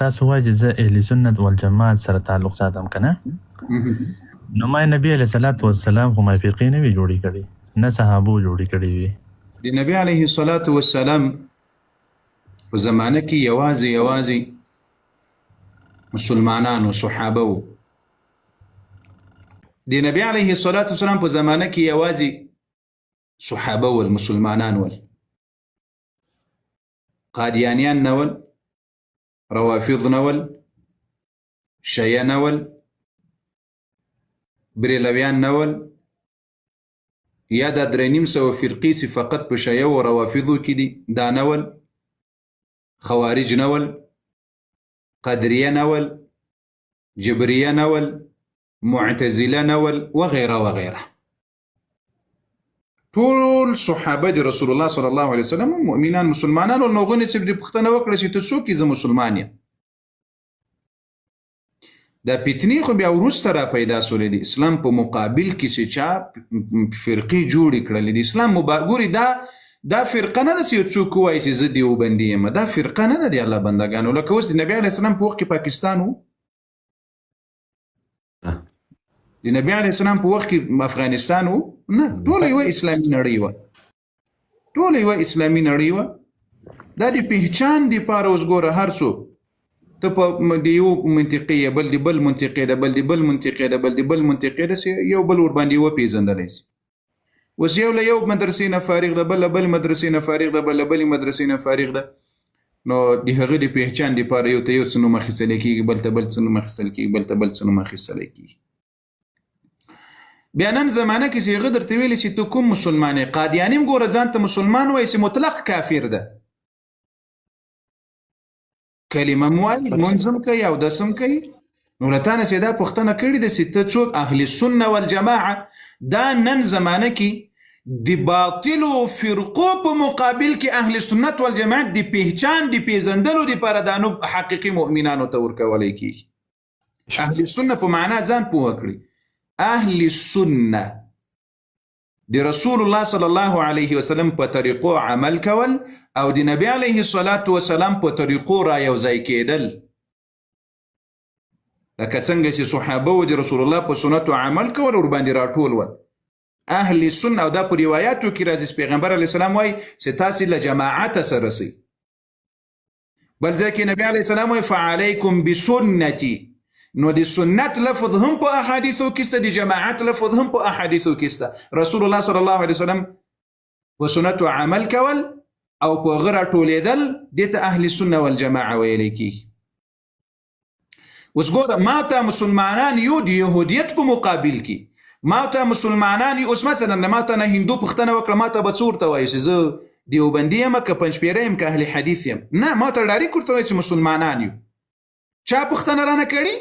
تاسو وایئ چې زه اهل سنت والجماعت سره تعلق ساتم که نه؟ نو ما نبي علیه الصلاة والسلام خو موافقې نه وي جوړې کړې، نه صحابو جوړې کړې وي. د نبي علیه الصلاة والسلام په زمانه کې یوازې مسلمانانو صحابه وو. د نبي علیه الصلاة والسلام په زمانه کې یوازې صحابه ول، مسلمانان ول، قادیانیان نه ول، روافض نه ول، شیعه نه ول، بریلویان نه ول، یا دا 350 فرقې چې فقط په شیعه او روافضو کې دي دا نه ول، خوارج نه ول، قدریه نه ول، جبریه نه ول، معتزله نه ول، وغیره وغیره. ټول صحابه د رسول الله صلی الله علیه وسلم مؤمنان مسلمانان ول. نو هغوی نه صرف د پوښتنه وکړه چې ته څوک یې؟ زه مسلمان یم. دا فتنې خو بیا وروسته را پیدا سولې د اسلام په مقابل کې چې چا فرقې جوړې کړلې. د اسلام ګورې دا فرقه نه ده چې څوک ووایي چې زه دیوبندي یم. دا فرقه نه ده د الله بندګانو. لکه اوس د نبي علیه السلام په وخت کې پاکستان و، د نبي علیه السلام په وخت کې افغانستان و، نه، ټوله یوه اسلامي نړۍ وه، ټوله یوه اسلامي نړۍ وه. دا د پهچان دپاره اوس ګوره هر څوک ته په د یو منطقې بل د بل منطقې ده، بل د بل منطقې ده، بل د بل منطقې ده، چې یو بل ورباندې وپېژندلی شي. اوس یو له یو مدرسې نه فارغ ده، بل له بل مدرسې نه فارغ ده، بل له بلې مدرسې نه فارغ ده. نو د هغه د پهچان دپاره یو ته یو څه نوم اخیستلی کېږي، بل ته بل څه نوم اخیستل کېږي، بل ته بل څه نوم اخیستلی کېږي. بیا نن زمانه کې چې هغه درته ویلي چې ته کوم مسلمان یې، قادیاني هم ګوره ځان ته مسلمان وایي چې مطلق کافر ده. کلمه م وایي، لمونځ هم کوي، اودس هم کوي. نو له تا نه چې دا پوښتنه کړې ده چې ته څوک اهل سنه والجماعه، دا نن زمانه کې د باطلو فرقو په مقابل کې اهل سنت والجماعت د پهچان د پیژندلو دپاره دا نوم حقیقي مؤمنانو ته ورکولی کېږي. اهل سنه په معنا ځان پوه کړي. اهل سنه د رسول الله صلی الله علیه وسلم په طریقو عمل کول او د نبی علیه الصلاة والسلام په طریقو را یوځای کېدل. لکه څنګه چې صحابه و د رسول الله په سنتو عمل کول ورباندې راټول ول. اهل سنه، او دا په روایاتو کې راځي، پیغمبر علیه السلام وایي چې تاسې له جماعت سره سئ. بل ځای کې نبی علیه السلام وایي فعلیکم بسنتي. نو د سنت لفظ هم په احادیثو کې شته، د جماعت لفظ هم په احادیثو کې شته. رسول الله صلی الله علیه وسلم په سنتو عمل کول او په هغه راټولېدل دې ته اهل سنه والجماعه ویلی کېږي. اوس ګوره ما ته مسلمانان یو د یهودیت په مقابل کې، ما ته مسلمانان یو. اوس مثلا ما ته نه هندو پوښتنه وکړه ما ته به څه ورته وایي چې زه دیوبندي یم که پنجپیره یم که اهل حدیث یم؟ نه، ما ته ډایرکټ ورته وایي چې مسلمانان یو. چا پوښتنه رانه کړي؟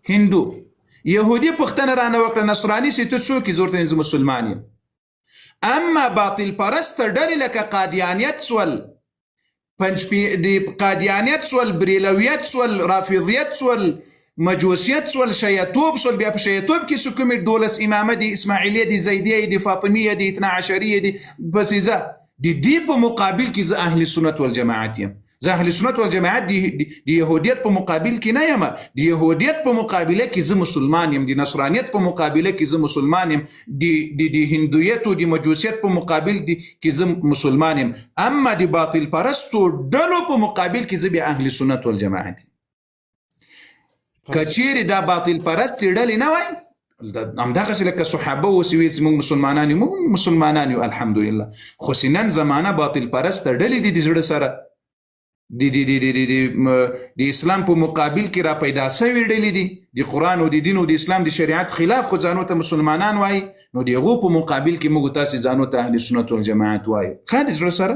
هندو. یهودی پوښتنه رانه وکړه نصراني چې ته څوک یې؟ زه ورته وایم زه مسلمان یم. اما باطل پرسته ډلې لکه قادیانیت سول، د قادیانیت سول، بریلویت سول، رافضیت سول، مجوسیت سول، شیعتوب سول. بیا په شیعتوب کې څه کومې 12 امامه دي، اسماعیلیه دي، زیدیه دي، فاطمیه دي، 12 دي. بس زه د دې په مقابل کې زه اهل سنت والجماعت یم. زه اهل سنت والجماعت د یهودیت په مقابل کې نه یم. د یهودیت په مقابله کې زه مسلمان یم. د نصرانیت په مقابله کې زه مسلمان یم. د هندویت او د مجوسیت په مقابل کې زه مسلمان یم. اما د باطل پرستو ډلو په مقابل کې زه بیا اهل سنت والجماعت یم. که چیرې دا باطل پرست ډلې نه وای، همدغسې لکه صحابه اوس ویل چې موږ مسلمانان یو، موږ مسلمانان یو الحمدلله. خو چې نن زمانه باطل پرسته ډلې دي د زړه سره د اسلام په مقابل کې را پیدا شوي ډلې دي، د قرآن او د دین او د اسلام د شریعت خلاف خو ځانو ته مسلمانان وایي. نو د هغو په مقابل کې موږ تاسې ځانو ته اهل سنت والجماعت وایو. ښه د زړه سره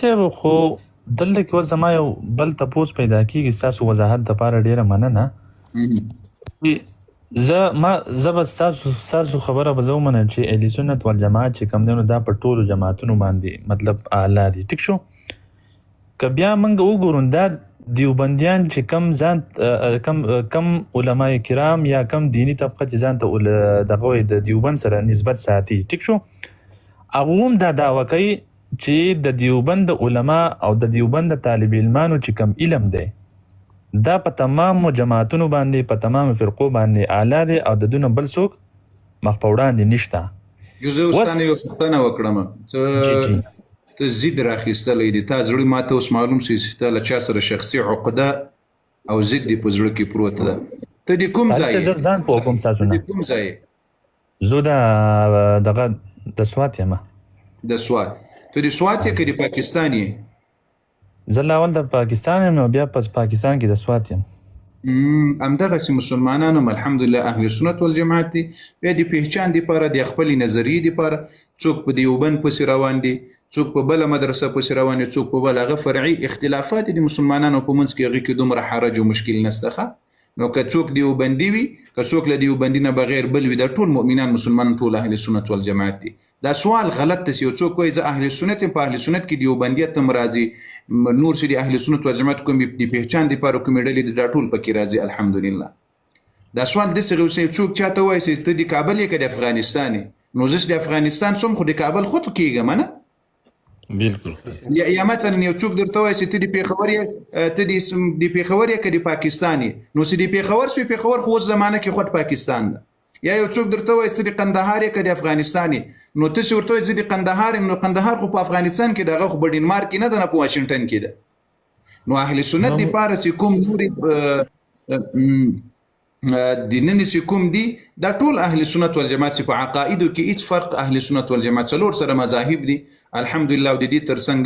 صاحب. خو دلته کې اوس زما یو بل تپوس پیدا کېږي، ستاسو وضاحت دپاره ډېره مننه. زه به ستاسو خبره به زه ومنم چې اهل سنت والجماعت چې کوم دی نو دا په ټولو جماعتونو باندې مطلب اعلی دي. ټیک شو. که بیا موږ وګورو دا دیوبندیان چې کم علماء کرام یا کم دینی طبقه چې ځان ته دغه د دیوبند سره نسبت ساتي، ټیک شو، هغه هم دا دعوه کوي چې د دیوبند علما او د دیوبند طالب علمانو چې کم علم دی دا په تمامو جماعتونو باندې په تمامو فرقو باندې اعلی دی او د دونه بل څوک مخ په وړاندې نشته. زه اوس یو پوښتنه وکړم ته ضد راخیستلی دی تا زړه ماته اوس معلوم شي چې ته له چا سره شخصي عقده او ضد دې په زړه کې پروت ده ته د کوم ځای زه ځان په کوم ساتو نه د کوم ځای زه دغه د سوات یم د سوات ته د سوات یې که د پاکستان یې زه لاول د پاکستان یم او بیا په پاکستان کې د سوات یم همدغسې مسلمانان هم الحمدلله اهل سنت والجماعت دي بیا د پهچان دپاره د خپلې نظریې دپاره څوک په دیوبند پسې روان دي څوک په بله مدرسه پسې روان دي څوک په بل هغه فرعي اختلافات د مسلمانانو په منځ کې هغې کې دومره حرج او مشکل نشته نو که څوک دیوبندي وي که څوک له دیوبندي نه بغیر بل وي دا ټول مؤمنان مسلمانان ټول اهل سنت والجماعت دي دا سوال غلط دی یو څوک وایي زه اهل سنت یم په اهل سنت کې دیوبندیت هم راځي نور چې د اهل سنت والجماعت کوم د پهچان دپاره کومې ډلې دي دا ټول پکې راځي الحمدلله دا سوال داسې غوسه څوک چاته وایي چې ته د کابل یې که د افغانستان یې نو زه د افغانستان سوم خو د کابل خود کېږم نه بالکل یا مثلا یو څوک درته وایي چې ته د پېښور یې ته د پېښور یې که د پاکستان یې نو چې د پېښور سوی پېښور خو اوس زمانه کې خود پاکستان ده یا یو څوک درته وایي چې ته د قندهار یې که د افغانستان یې نو ته چې ورته وایي زه د قندهار یم نو قندهار خو په افغانستان کې ده هغه خو په ډنمارک کې نه ده نه په واشنګټن کې ده نو اهل سنت دپاره چې کوم نورې د نن چې کوم دي دا ټول اهل سنت والجماعت چې په عقایدو کې هیڅ فرق اهل سنت والجماعت څلور سره مذاهب دي الحمدلله او د دې ترڅنګ